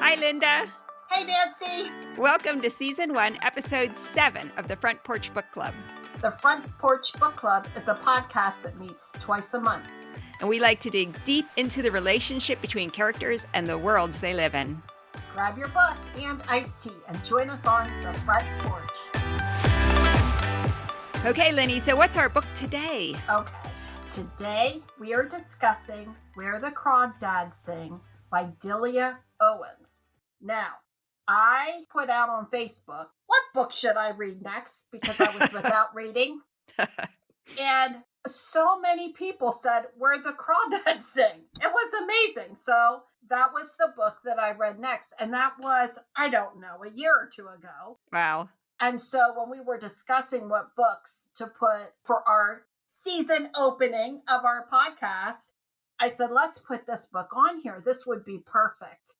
Hi, Linda. Hey, Nancy. Welcome to Season 1, Episode 7 of the Front Porch Book Club. The Front Porch Book Club is a podcast that meets twice a month. And we like to dig deep into the relationship between characters and the worlds they live in. Grab your book and iced tea and join us on the Front Porch. Okay, Lenny, so what's our book today? Okay, today we are discussing Where the Crawdads Sing by Delia Owens. Now, I put out on Facebook, what book should I read next? Because I was without reading. And so many people said, Where the Crawdads Sing. It was amazing. So that was the book that I read next. And that was, I don't know, a year or two ago. Wow. And so when we were discussing what books to put for our season opening of our podcast, I said, let's put this book on here. This would be perfect.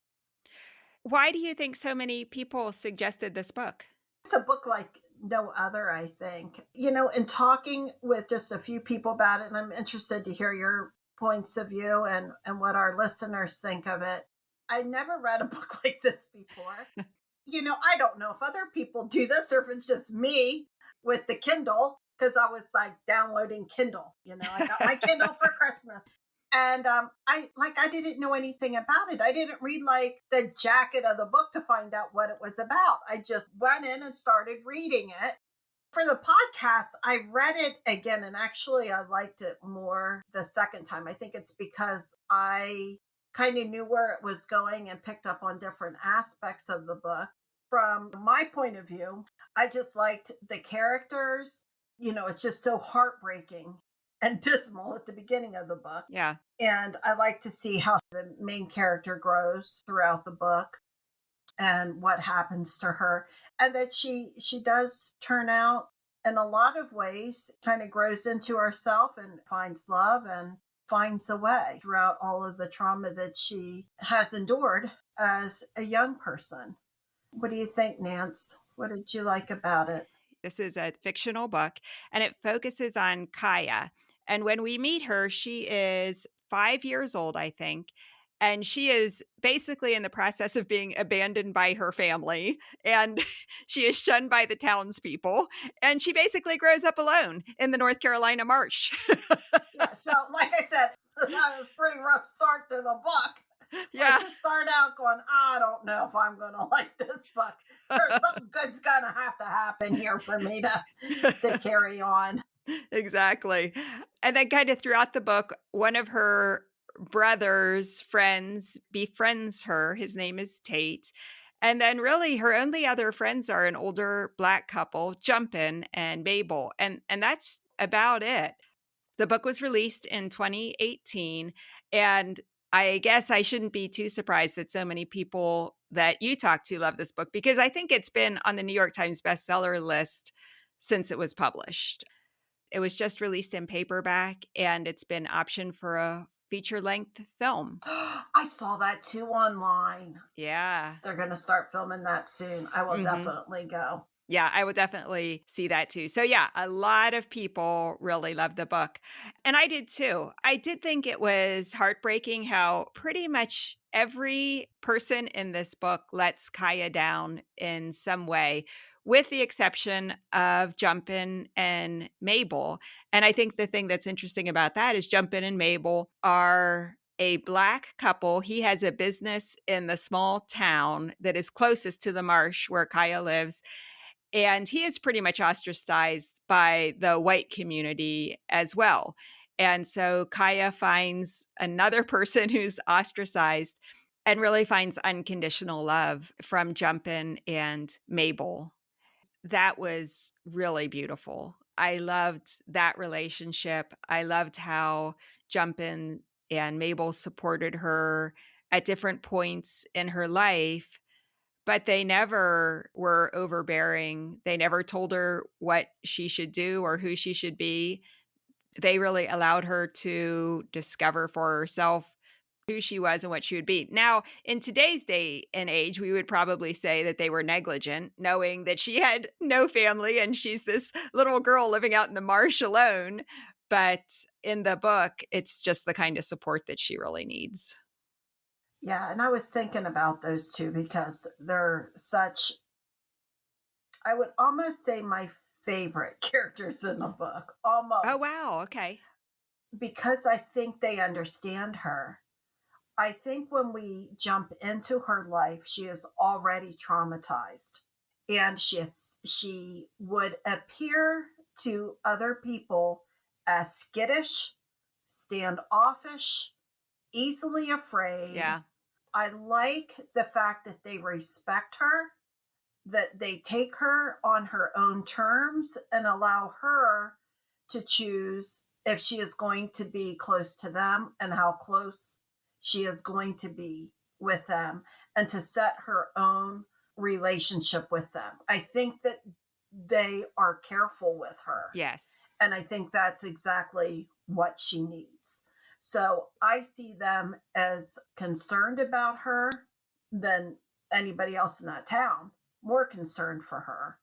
Why do you think so many people suggested this book? It's a book like no other, I think. You know, in talking with just a few people about it, and I'm interested to hear your points of view and what our listeners think of it. I never read a book like this before. You know, I don't know if other people do this or if it's just me with the Kindle, because I was like downloading Kindle. You know, I got my Kindle for Christmas. And I didn't know anything about it. I didn't read like the jacket of the book to find out what it was about. I just went in and started reading it. For the podcast, I read it again, and actually I liked it more the second time. I think it's because I kind of knew where it was going and picked up on different aspects of the book. From my point of view, I just liked the characters. You know, it's just so heartbreaking and dismal at the beginning of the book. Yeah. And I like to see how the main character grows throughout the book and what happens to her. And that she does turn out in a lot of ways, kind of grows into herself and finds love and finds a way throughout all of the trauma that she has endured as a young person. What do you think, Nance? What did you like about it? This is a fictional book, and it focuses on Kaya. And when we meet her, she is 5 years old, I think. And she is basically in the process of being abandoned by her family. And she is shunned by the townspeople. And she basically grows up alone in the North Carolina marsh. Yeah, so like I said, that was a pretty rough start to the book. Yeah. I just start out going, I don't know if I'm going to like this book. Something good's going to have to happen here for me to carry on. Exactly. And then kind of throughout the book, one of her brother's friends befriends her. His name is Tate. And then really her only other friends are an older Black couple, Jumpin' and Mabel. And that's about it. The book was released in 2018. And I guess I shouldn't be too surprised that so many people that you talk to love this book, because I think it's been on the New York Times bestseller list since it was published. It was just released in paperback, and it's been optioned for a feature-length film. I saw that too online. Yeah. They're going to start filming that soon. I will definitely go. Yeah, I would definitely see that too. So yeah, a lot of people really loved the book. And I did too. I did think it was heartbreaking how pretty much every person in this book lets Kaya down in some way, with the exception of Jumpin' and Mabel. And I think the thing that's interesting about that is Jumpin' and Mabel are a Black couple. He has a business in the small town that is closest to the marsh where Kaya lives. And he is pretty much ostracized by the white community as well. And so Kaya finds another person who's ostracized and really finds unconditional love from Jumpin' and Mabel. That was really beautiful. I loved that relationship. I loved how Jumpin' and Mabel supported her at different points in her life. But they never were overbearing. They never told her what she should do or who she should be. They really allowed her to discover for herself who she was and what she would be. Now, in today's day and age, we would probably say that they were negligent, knowing that she had no family and she's this little girl living out in the marsh alone. But in the book, it's just the kind of support that she really needs. Yeah, and I was thinking about those two because they're such, I would almost say, my favorite characters in the book, Oh, almost, wow. Okay. because I think they understand her. I think when we jump into her life, she is already traumatized, and she would appear to other people as skittish, standoffish, easily afraid. Yeah. I like the fact that they respect her, that they take her on her own terms and allow her to choose if she is going to be close to them and how close she is going to be with them, and to set her own relationship with them. I think that they are careful with her, Yes. and I think that's exactly what she needs. So I see them as concerned about her than anybody else in that town, more concerned for her,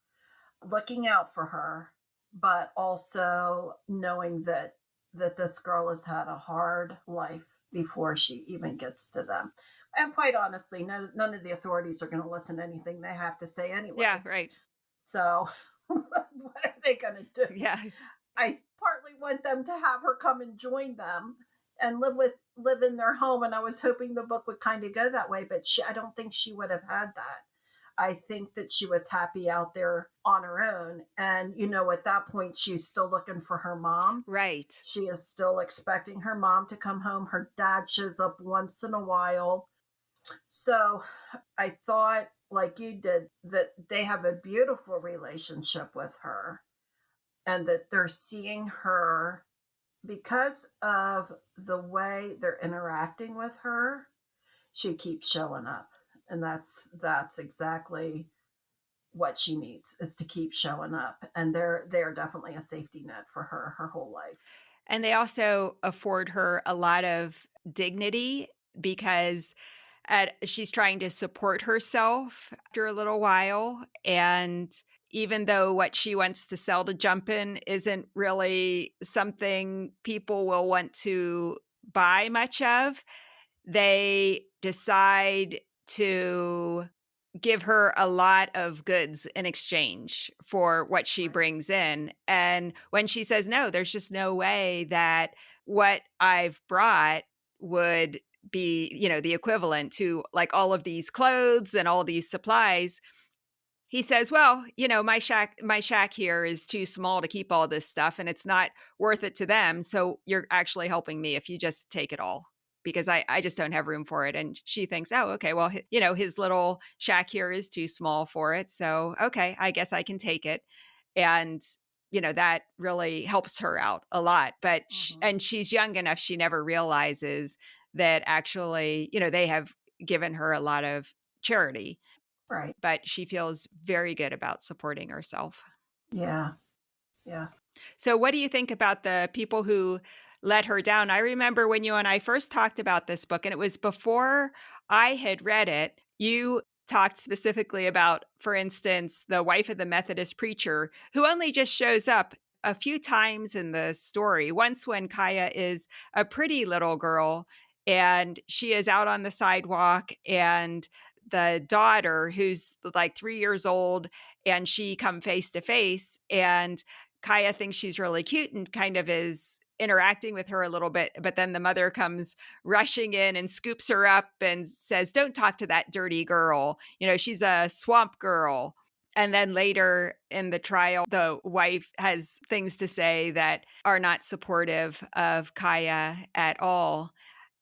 looking out for her, but also knowing that this girl has had a hard life before she even gets to them. And quite honestly, none of the authorities are going to listen to anything they have to say Yeah. anyway. Right. So what are they going to do? Yeah. I partly want them to have her come and join them and live in their home, and I was hoping the book would kind of go that way, but I don't think she would have had that. I think that she was happy out there on her own, and at that point she's still looking for her mom. Right. She is still expecting her mom to come home. Her dad shows up once in a while. So I thought, like you did, that they have a beautiful relationship with her, and that they're seeing her because of the way they're interacting with her. She keeps showing up, and that's exactly what she needs, is to keep showing up, and they're definitely a safety net for her whole life. And they also afford her a lot of dignity because she's trying to support herself after a little while. And even though what she wants to sell to jump in isn't really something people will want to buy much of, they decide to give her a lot of goods in exchange for what she Right. brings in. And when she says, no, there's just no way that what I've brought would be, the equivalent to like all of these clothes and all these supplies. He says, "Well, my shack here is too small to keep all this stuff and it's not worth it to them. So you're actually helping me if you just take it all because I just don't have room for it." And she thinks, "Oh, okay. Well, his little shack here is too small for it. So, okay, I guess I can take it." And that really helps her out a lot. But Hmm. and she's young enough she never realizes that actually, they have given her a lot of charity, Right. but she feels very good about supporting herself. Yeah. Yeah. So, what do you think about the people who let her down? I remember when you and I first talked about this book, and it was before I had read it. You talked specifically about, for instance, the wife of the Methodist preacher who only just shows up a few times in the story. Once, when Kaya is a pretty little girl and she is out on the sidewalk, and the daughter, who's like 3 years old, and she come face to face, and Kaya thinks she's really cute and kind of is interacting with her a little bit, but then the mother comes rushing in and scoops her up and says, "Don't talk to that dirty girl. She's a swamp girl." And then later in the trial, the wife has things to say that are not supportive of Kaya at all.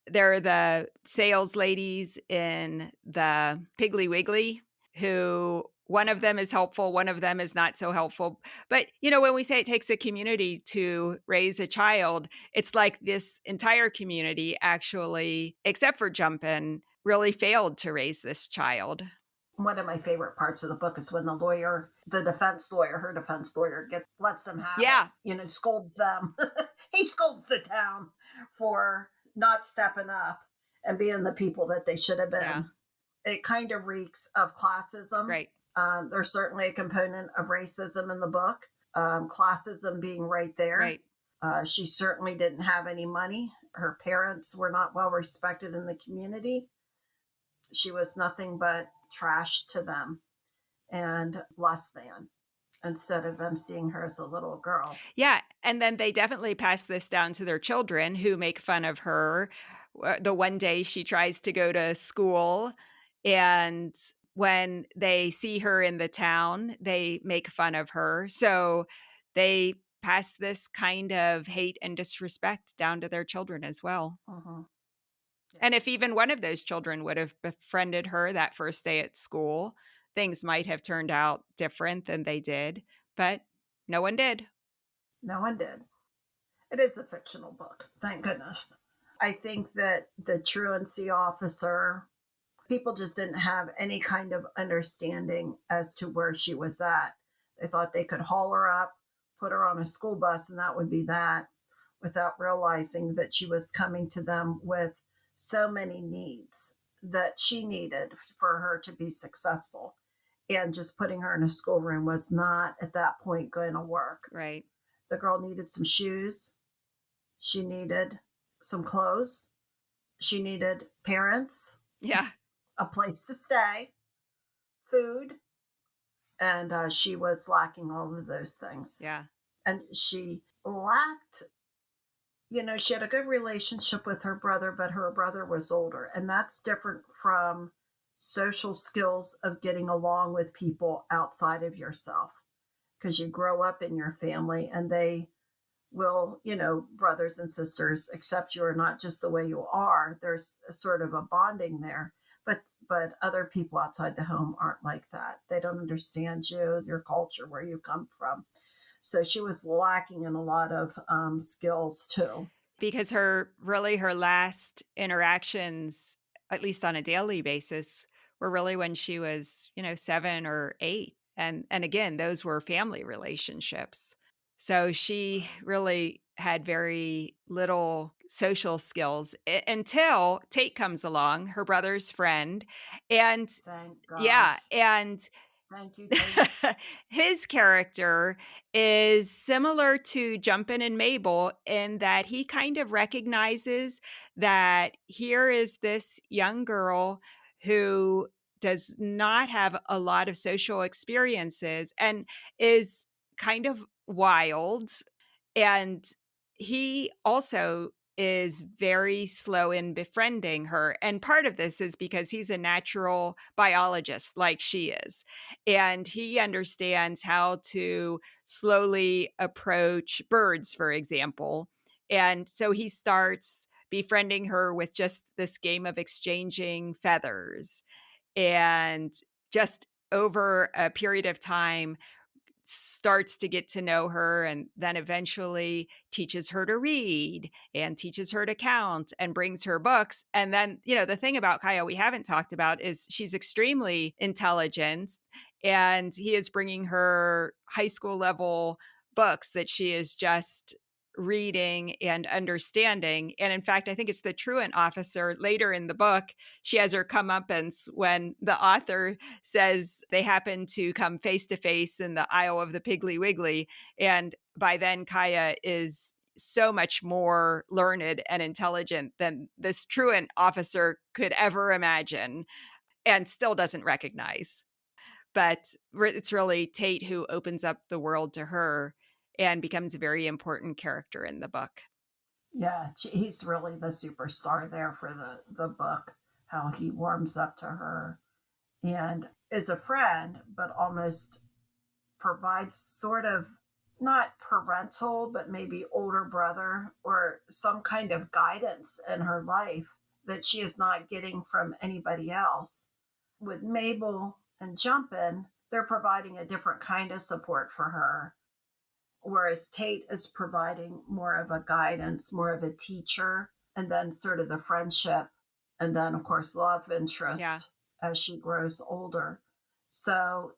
There are the sales ladies in the Piggly Wiggly who one of them is helpful, one of them is not so helpful. But, when we say it takes a community to raise a child, it's like this entire community actually, except for Jumpin', really failed to raise this child. One of my favorite parts of the book is when the defense lawyer, her defense lawyer, lets them have it. Yeah, Scolds them. He scolds the town for not stepping up and being the people that they should have yeah, been. It kind of reeks of classism. right, There's certainly a component of racism in the book, classism being right there. right. She certainly didn't have any money. Her parents were not well respected in the community. She was nothing but trash to them and less than, instead of them seeing her as a little girl. Yeah, and then they definitely pass this down to their children who make fun of her. The one day she tries to go to school, and when they see her in the town, they make fun of her. So they pass this kind of hate and disrespect down to their children as well. Hmm. Yeah. And if even one of those children would have befriended her that first day at school, things might have turned out different than they did, but no one did. No one did. It is a fictional book, thank goodness. I think that the truancy officer, people just didn't have any kind of understanding as to where she was at. They thought they could haul her up, put her on a school bus, and that would be that, without realizing that she was coming to them with so many needs that she needed for her to be successful. And just putting her in a schoolroom was not at that point going to work. Right. The girl needed some shoes, she needed some clothes, she needed parents, Yeah. a place to stay, food, and she was lacking all of those things. Yeah. And she lacked, she had a good relationship with her brother, but her brother was older. And that's different from social skills of getting along with people outside of yourself, because you grow up in your family and they will, brothers and sisters accept you or not just the way you are. There's a sort of a bonding there. But other people outside the home aren't like that. They don't understand you, your culture, where you come from. So she was lacking in a lot of skills too. Because her last interactions, at least on a daily basis, were really when she was, 7 or 8. And again, those were family relationships. So she Right. really had very little social skills until Tate comes along, her brother's friend. And Thank yeah, gosh. and Thank you, Tate. his character is similar to Jumpin' and Mabel in that he kind of recognizes that here is this young girl who does not have a lot of social experiences and is kind of wild, and he also is very slow in befriending her. And part of this is because he's a natural biologist like she is. And he understands how to slowly approach birds, for example. And so he starts befriending her with just this game of exchanging feathers. And just over a period of time, starts to get to know her and then eventually teaches her to read and teaches her to count and brings her books. And then, the thing about Kaya we haven't talked about is she's extremely intelligent, and he is bringing her high school level books that she is just reading and understanding. And in fact, I think it's the truant officer later in the book. She has her comeuppance when the author says they happen to come face to face in the aisle of the Piggly Wiggly. And by then, Kaya is so much more learned and intelligent than this truant officer could ever imagine, and still doesn't recognize. But it's really Tate who opens up the world to her and becomes a very important character in the book. Yeah, he's really the superstar there for the book, how he warms up to her and is a friend, but almost provides sort of not parental, but maybe older brother or some kind of guidance in her life that she is not getting from anybody else. With Mabel and Jumpin', they're providing a different kind of support for her, whereas Tate is providing more of a guidance, more of a teacher, and then sort of the friendship, and then, of course, love Yeah. interest as she grows older. So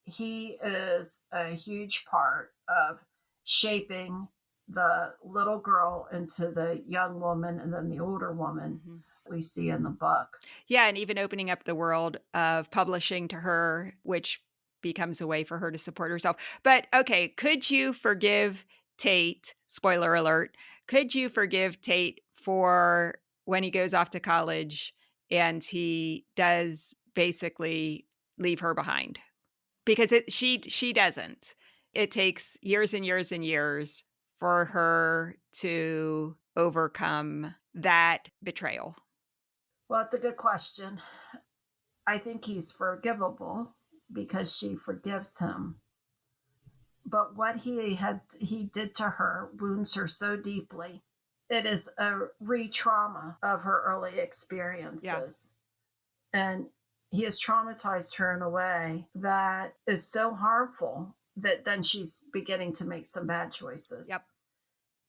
he is a huge part of shaping the little girl into the young woman and then the older woman Mhm. we see in the book. Yeah, and even opening up the world of publishing to her, which becomes a way for her to support herself. But okay, could you forgive Tate? Spoiler alert. Could you forgive Tate for when he goes off to college and he does basically leave her behind because she doesn't. It takes years and years and years for her to overcome that betrayal. Well, it's a good question. I think he's forgivable because she forgives him. But what he did to her wounds her so deeply. It is a re-trauma of her early Yeah. experiences. And he has traumatized her in a way that is so harmful that then she's beginning to make some bad choices. Yep.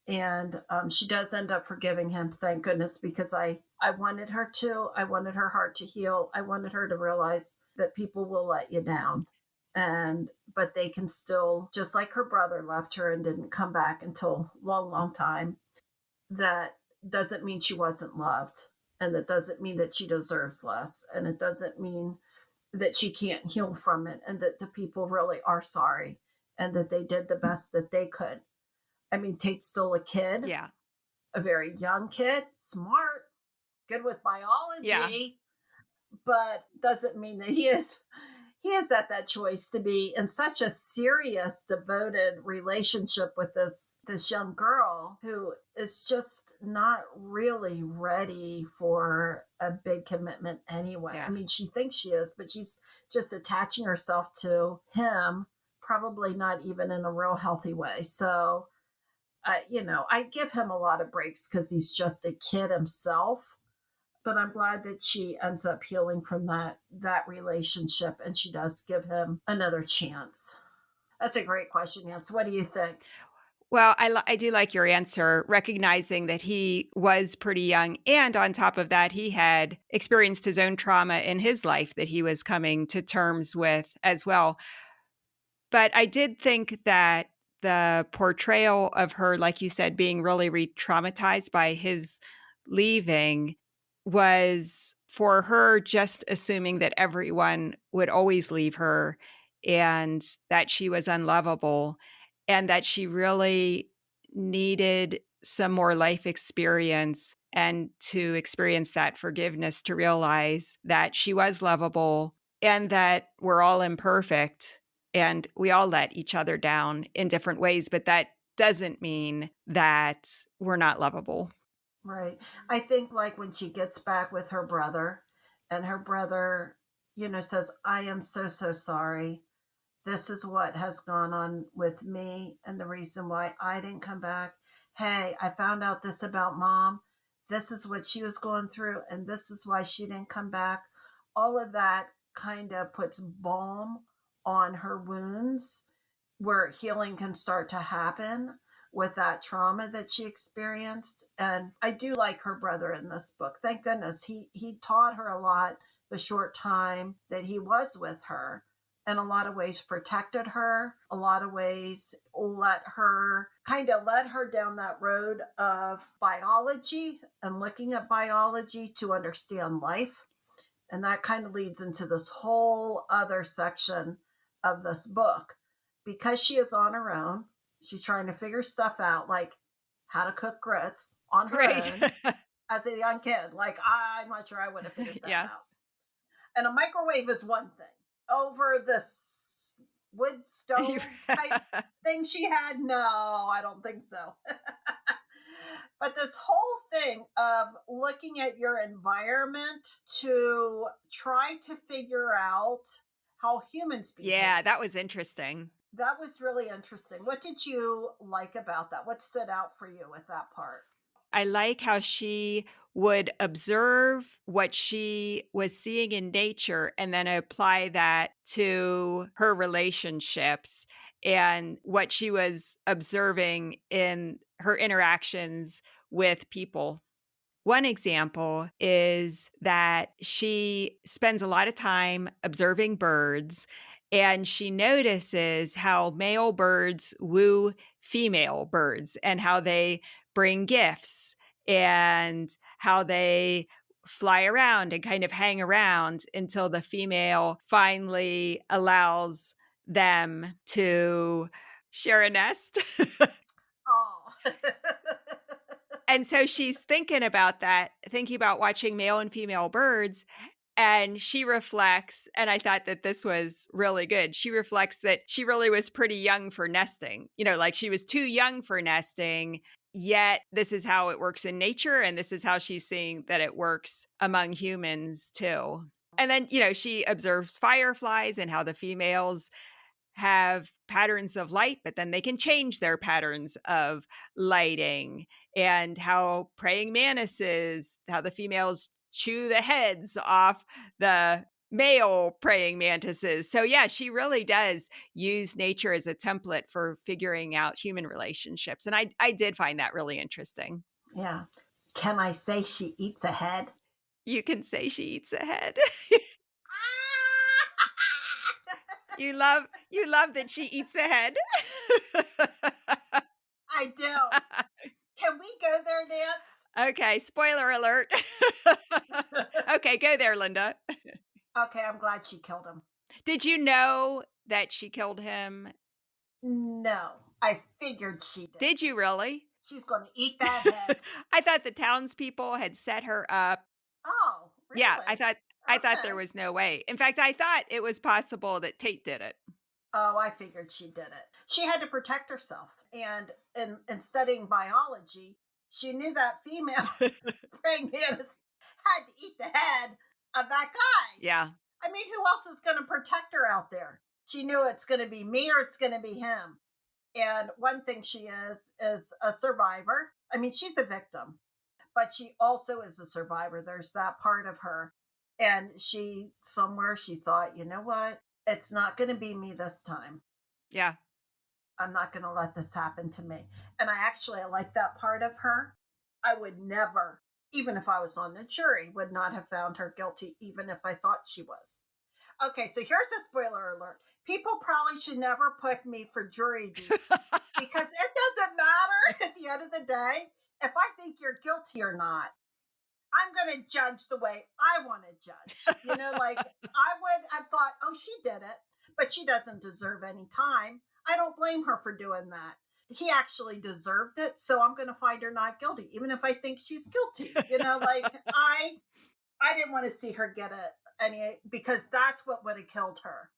And she does end up forgiving him, thank goodness, because I wanted her to. I wanted her heart to heal. I wanted her to realize that people will let you down. And but they can still, just like her brother left her and didn't come back until long, long time. That doesn't mean she wasn't loved, and that doesn't mean that she deserves less, and it doesn't mean that she can't heal from it, and that the people really are sorry, and that they did the best that they could. I mean, Tate's still a kid, Yeah. a very young kid, smart, good with Yeah. biology, but doesn't mean that he is at that choice to be in such a serious, devoted relationship with this young girl who is just not really ready for a big commitment anyway. I Yeah. mean, she thinks she is, but she's just attaching herself to him, probably not even in a real healthy way. So, I give him a lot of breaks because he's just a kid himself, but I'm glad that she ends up healing from that relationship, and she does give him another chance. That's a great question, Nancy. What do you think? Well, I do like your answer, recognizing that he was pretty young, and on top of that, he had experienced his own trauma in his life that he was coming to terms with as well. But I did think that the portrayal of her, like you said, being really re-traumatized by his leaving was for her just assuming that everyone would always leave her and that she was unlovable and that she really needed some more life experience and to experience that forgiveness to realize that she was lovable and that we're all imperfect and we all let each other down in different ways, but that doesn't mean that we're not lovable. Right. I think like when she gets back with her brother, and her brother, says, I am so, so sorry. This is what has gone on with me and the reason why I didn't come back. Hey, I found out this about mom. This is what she was going through, and this is why she didn't come back. All of that kind of puts balm on her wounds where healing can start to happen with that trauma that she experienced. And I do like her brother in this book. Thank goodness he taught her a lot the short time that he was with her. In a lot of ways protected her, a lot of ways led her down that road of biology and looking at biology to understand life. And that kind of leads into this whole other section of this book. Because she is on her own, she's trying to figure stuff out, like how to cook grits on her Right. own as a young kid. Like, I'm not sure I would have figured that Yeah. out. And a microwave is one thing. Over this wood You stove type thing she had, no, I don't think so. But this whole thing of looking at your environment to try to figure out how humans Yeah, behave, that was interesting. that was really interesting. What did you like about that? What stood out for you with that part? I like how she would observe what she was seeing in nature and then apply that to her relationships and what she was observing in her interactions with people. One example is that she spends a lot of time observing birds and she notices how male birds woo female birds and how they bring gifts and how they fly around and kind of hang around until the female finally allows them to share a nest. Oh. And so she's thinking about that, thinking about watching male and female birds, and she reflects, and I thought that this was really good. She reflects that she really was pretty young for nesting. Like she was too young for nesting, yet this is how it works in nature, and this is how she's seeing that it works among humans too. And then, she observes fireflies and how the females have patterns of light, but then they can change their patterns of lighting, and how praying mantises, how the females chew the heads off the male praying mantises. So yeah, she really does use nature as a template for figuring out human relationships. And I did find that really interesting. Yeah. Can I say she eats a head? You can say she eats a head. Ah! You love that she eats a head. I do. Can we go there, Okay, spoiler alert. Nance? Okay, go there, Linda. Okay, I'm glad she killed him. Did you know that she killed him? No, I figured she did. Did you really? She's going to eat that head. I thought the townspeople had set her up. Oh, Yeah, I really? thought I thought there Okay. was no way. In fact, I thought it was possible that Tate did it. Oh, I figured she did it. She had to protect herself. And in studying biology, she knew that female praying mantis had to eat the head of that guy. Yeah, I mean, who else is going to protect her out there? She knew it's going to be me or it's going to be him. And one thing she is a survivor. I mean, she's a victim, but she also is a survivor. There's that part of her. And somewhere she thought, you know what? It's not going to be me this time. yeah, I'm not going to let this happen to me. And I like that part of her. I would never, even if I was on the jury, would not have found her guilty, even if I thought she was. Okay, so here's a spoiler alert. People probably should never put me for jury duty because it doesn't matter at the end of the day if I think you're guilty or not. I'm going to judge the way I want to judge. Like I would have thought, oh, she did it, but she doesn't deserve any time. I don't blame her for doing that. He actually deserved it, so I'm going to find her not guilty, even if I think she's guilty. Like I didn't want to see her get any because that's what would have killed her.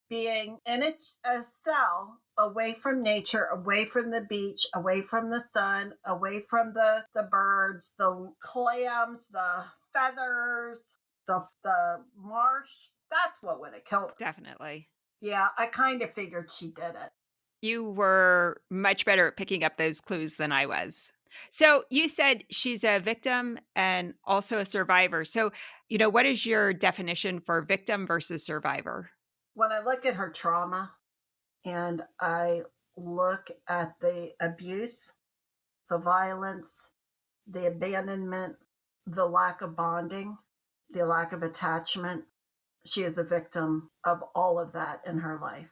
Being in a cell away from nature, away from the beach, away from the sun, away from the birds, the clams, the feathers, the marsh. That's what would have killed her. definitely. Yeah, I kind of figured she did it. You were much better at picking up those clues than I was. So you said she's a victim and also a survivor. So, what is your definition for victim versus survivor? When I look at her trauma and I look at the abuse, the violence, the abandonment, the lack of bonding, the lack of attachment, she is a victim of all of that in her life.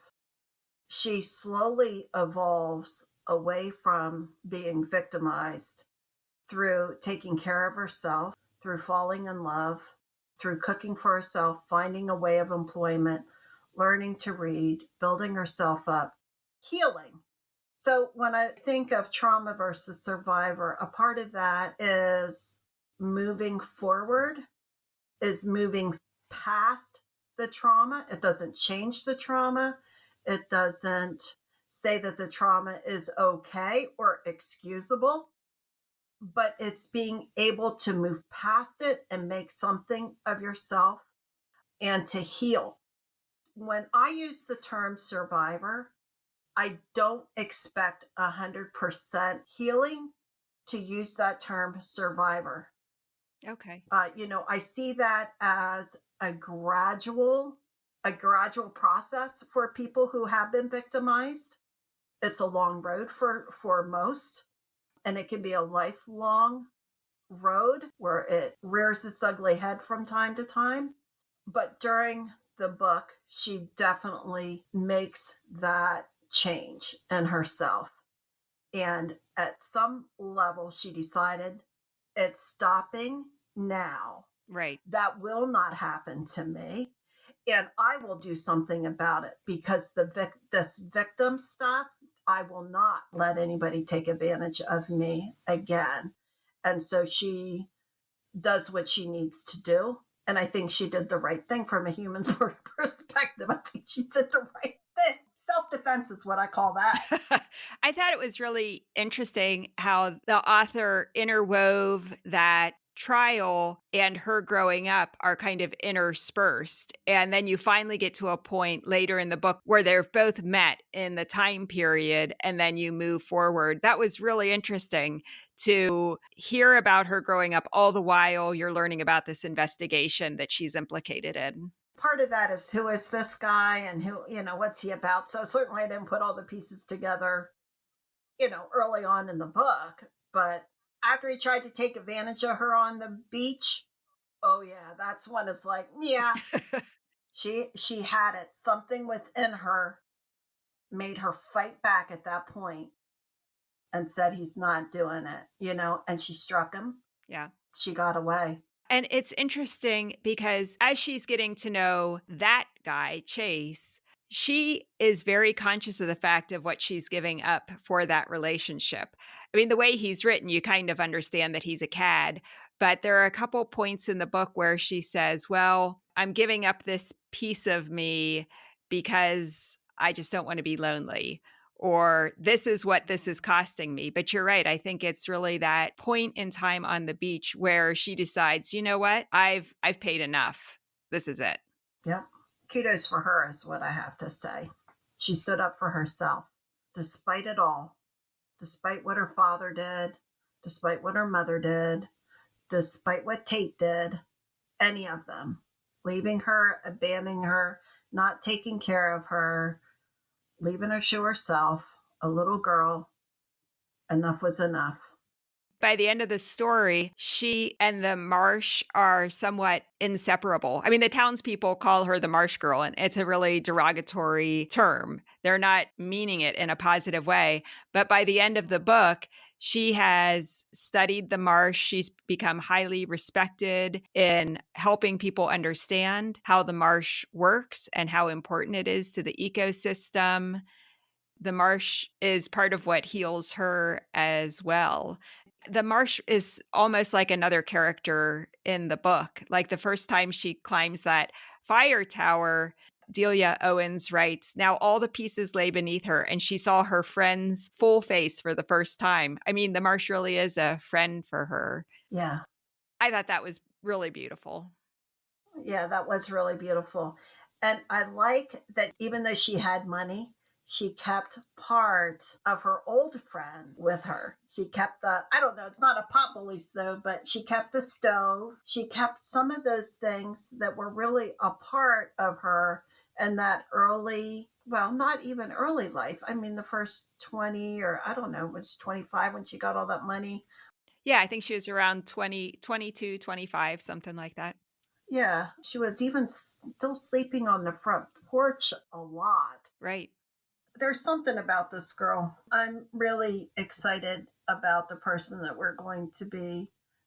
She slowly evolves away from being victimized through taking care of herself, through falling in love, through cooking for herself, finding a way of employment, learning to read, building herself up, healing. So when I think of trauma versus survivor, a part of that is moving forward, is moving past the trauma. It doesn't change the trauma. It doesn't say that the trauma is okay or excusable, but it's being able to move past it and make something of yourself and to heal. When I use the term survivor, I don't expect 100% healing to use that term survivor. Okay. I see that as a gradual process for people who have been victimized. It's a long road for most, and it can be a lifelong road where it rears its ugly head from time to time. But during the book, she definitely makes that change in herself. And at some level, she decided it's stopping now. Right. That will not happen to me. And I will do something about it because this victim stuff, I will not let anybody take advantage of me again. And so she does what she needs to do. And I think she did the right thing from a human perspective. I think she did the right thing. Self defense is what I call that. I thought it was really interesting how the author interwove that trial and her growing up are kind of interspersed. And then you finally get to a point later in the book where they're both met in the time period and then you move forward. That was really interesting to hear about her growing up all the while you're learning about this investigation that she's implicated in. Part of that is who is this guy and who, what's he about? So certainly I didn't put all the pieces together, early on in the book. But after he tried to take advantage of her on the beach, oh yeah, that's when it's like, yeah, she had it. Something within her made her fight back at that point and said he's not doing it, and she struck him. Yeah. She got away. And it's interesting because as she's getting to know that guy, Chase, she is very conscious of the fact of what she's giving up for that relationship. I mean, the way he's written, you kind of understand that he's a cad, but there are a couple points in the book where she says, well, I'm giving up this piece of me because I just don't want to be lonely, or this is what this is costing me. But you're right. I think it's really that point in time on the beach where she decides, you know what? I've paid enough. This is it. Yep. Kudos for her is what I have to say. She stood up for herself despite it all, despite what her father did, despite what her mother did, despite what Tate did, any of them, leaving her, abandoning her, not taking care of her, leaving her to herself, a little girl. Enough was enough. By the end of the story, she and the marsh are somewhat inseparable. I mean, the townspeople call her the marsh girl, and it's a really derogatory term. They're not meaning it in a positive way. But by the end of the book, she has studied the marsh. She's become highly respected in helping people understand how the marsh works and how important it is to the ecosystem. The marsh is part of what heals her as well. The marsh is almost like another character in the book. Like the first time she climbs that fire tower, Delia Owens writes, now all the pieces lay beneath her, and she saw her friend's full face for the first time. I mean, the marsh really is a friend for her. Yeah. I thought that was really beautiful. Yeah, that was really beautiful. And I like that even though she had money, she kept part of her old friend with her. She kept I don't know, it's not a potbelly stove, but she kept the stove. She kept some of those things that were really a part of her in that early, well, not even early life. I mean, the first 20, or I don't know, was 25 when she got all that money. Yeah, I think she was around 20, 22, 25, something like that. Yeah, she was even still sleeping on the front porch a lot. Right. There's something about this girl. I'm really excited about the person that we're going to be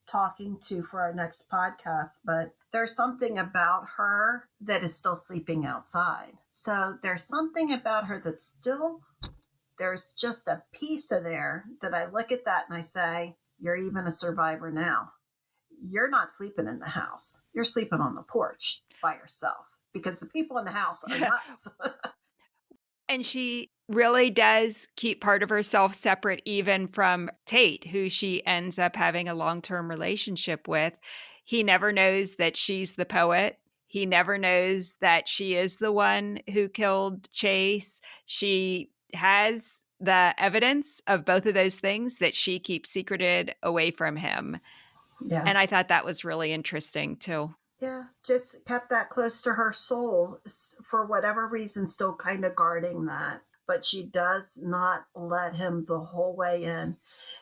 talking to for our next podcast, but there's something about her that is still sleeping outside. So there's something about her that's still, there's just a piece of there that I look at that and I say, you're even a survivor now. You're not sleeping in the house. You're sleeping on the porch by yourself because the people in the house are nuts. And she really does keep part of herself separate even from Tate, who she ends up having a long-term relationship with. He never knows that she's the poet. He never knows that she is the one who killed Chase. She has the evidence of both of those things that she keeps secreted away from him. Yeah. And I thought that was really interesting too. Yeah, just kept that close to her soul for whatever reason, still kind of guarding that. But she does not let him the whole way in.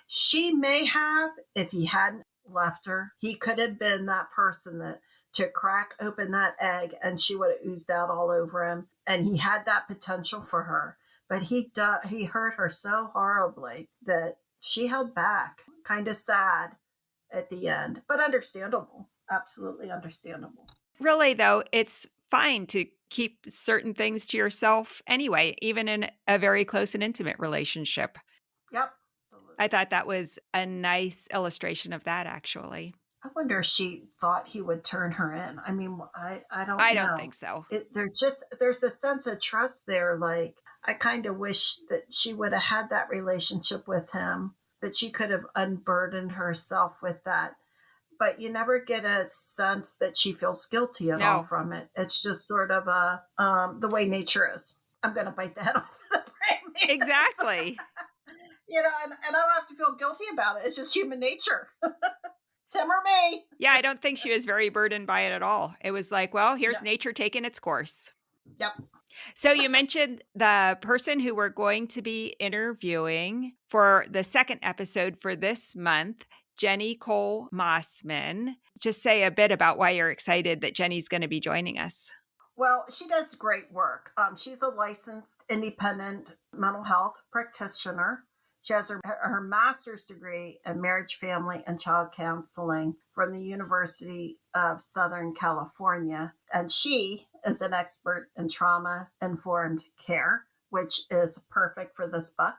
She may have, if he hadn't left her, he could have been that person that to crack open that egg and she would have oozed out all over him. And he had that potential for her. But he hurt her so horribly that she held back. Kind of sad at the end, but understandable. Absolutely understandable. Really, though, it's fine to keep certain things to yourself anyway, even in a very close and intimate relationship. Yep. I thought that was a nice illustration of that, actually. I wonder if she thought he would turn her in. I mean, I don't I don't think know. so. There's a sense of trust there. Like, I kind of wish that she would have had that relationship with him, that she could have unburdened herself with that. But you never get a sense that she feels guilty at all No, from it. It's just sort of the way nature is. I'm going to bite the head off the praying mantis. exactly. And I don't have to feel guilty about it. It's just human nature. Tim or me. Yeah, I don't think she was very burdened by it at all. It was like, well, No. here's nature taking its course. Yep. So you mentioned the person who we're going to be interviewing for the second episode for this month, Jenny Cole Mossman. Just say a bit about why you're excited that Jenny's going to be joining us. Well, she does great work. She's a licensed independent mental health practitioner. She has her master's degree in marriage, family, and child counseling from the University of Southern California. And she is an expert in trauma informed care, which is perfect for this book,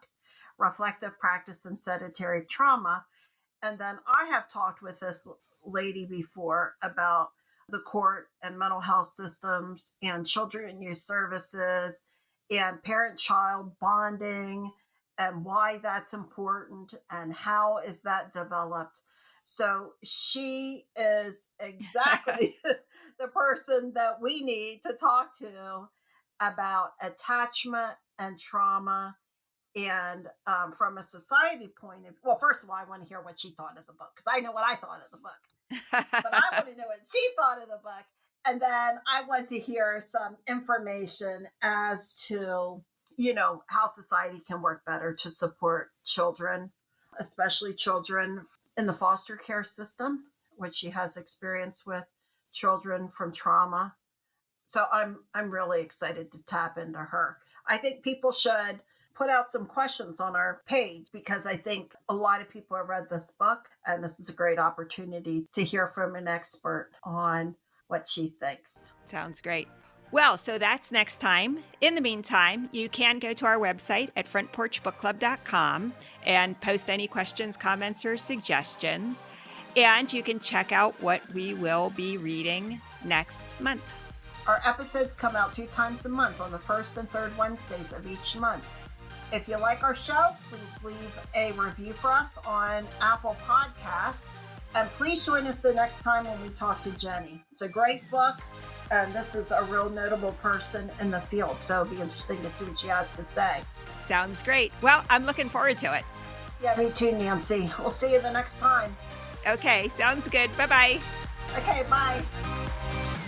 reflective practice and sedentary trauma. And then I have talked with this lady before about the court and mental health systems and children and youth services and parent child bonding and why that's important and how is that developed. So she is exactly the person that we need to talk to about attachment and trauma. And from a society point of well, first of all, I want to hear what she thought of the book because I know what I thought of the book, but I want to know what she thought of the book. And then I want to hear some information as to, how society can work better to support children, especially children in the foster care system, which she has experience with children from trauma. So I'm really excited to tap into her. I think people should put out some questions on our page because I think a lot of people have read this book and this is a great opportunity to hear from an expert on what she thinks. Sounds great. Well, so that's next time. In the meantime, you can go to our website at frontporchbookclub.com and post any questions, comments, or suggestions. And you can check out what we will be reading next month. Our episodes come out 2 times a month on the first and third Wednesdays of each month. If you like our show, please leave a review for us on Apple Podcasts. And please join us the next time when we talk to Jenny. It's a great book, and this is a real notable person in the field. So it'll be interesting to see what she has to say. Sounds great. Well, I'm looking forward to it. Yeah, me too, Nancy. We'll see you the next time. Okay, sounds good. Bye-bye. Okay, bye.